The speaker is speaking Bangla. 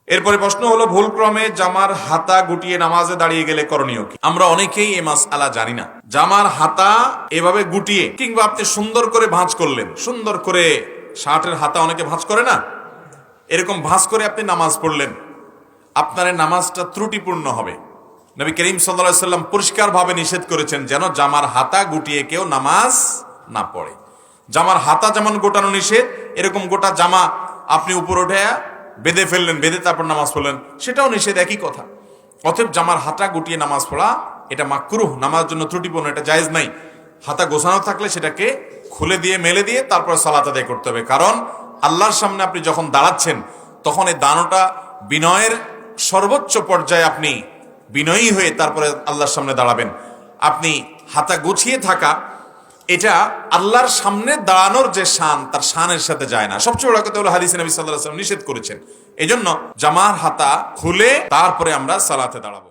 এরপরে প্রশ্ন হলো, ভুলক্রমে জামার হাতা গুটিয়ে নামাজে দাঁড়িয়ে গেলে করণীয় কি? আমরা অনেকেই এই মাসআলা জানি না। জামার হাতা এভাবে গুটিয়ে, কিংবা আপনি সুন্দর করে ভাঁজ করলেন, সুন্দর করে শার্টের হাতা অনেকে ভাঁজ করে না, এরকম ভাঁজ করে আপনি নামাজ পড়লেন, আপনার এই নামাজটা ত্রুটিপূর্ণ হবে। নবী করিম সাল্লাল্লাহু আলাইহি ওয়াসাল্লাম পরিষ্কারভাবে নিষেধ করেছেন যেন জামার হাতা গুটিয়ে কেউ নামাজ না পড়ে। জামার হাতা যেমন গোটানো নিষেধ, এরকম গোটা জামা আপনি উপর উঠে বেঁধে ফেললেন, বেঁধে তারপর নামাজ পড়লেন, সেটাও নিষেধ, একই কথা। অতএব জামার হাতা গুটিয়ে নামাজ পড়া এটা মাকরুহ, নামাজের জন্য ত্রুটিপূর্ণ, এটা জায়েজ নাই। হাতা গোছানো থাকলে সেটাকে খুলে দিয়ে মেলে দিয়ে তারপর সালাত আদায় করতে হবে। কারণ আল্লাহর সামনে আপনি যখন দাঁড়াচ্ছেন তখন এই দানোটা বিনয়ের সর্বোচ্চ পর্যায়ে আপনি বিনয়ী হয়ে তারপরে আল্লাহর সামনে দাঁড়াবেন। আপনি হাতা গুছিয়ে থাকা, এটা আল্লাহর সামনে দাঁড়ানোর যে শান, তার শানের সাথে যায় না। সবচেয়ে বড় কথা হলো হাদিসে নবী সাল্লাল্লাহু আলাইহি ওয়াসাল্লাম নিষেধ করেছেন। এজন্য জামার হাতা খুলে তারপরে আমরা সালাতে দাঁড়াবো।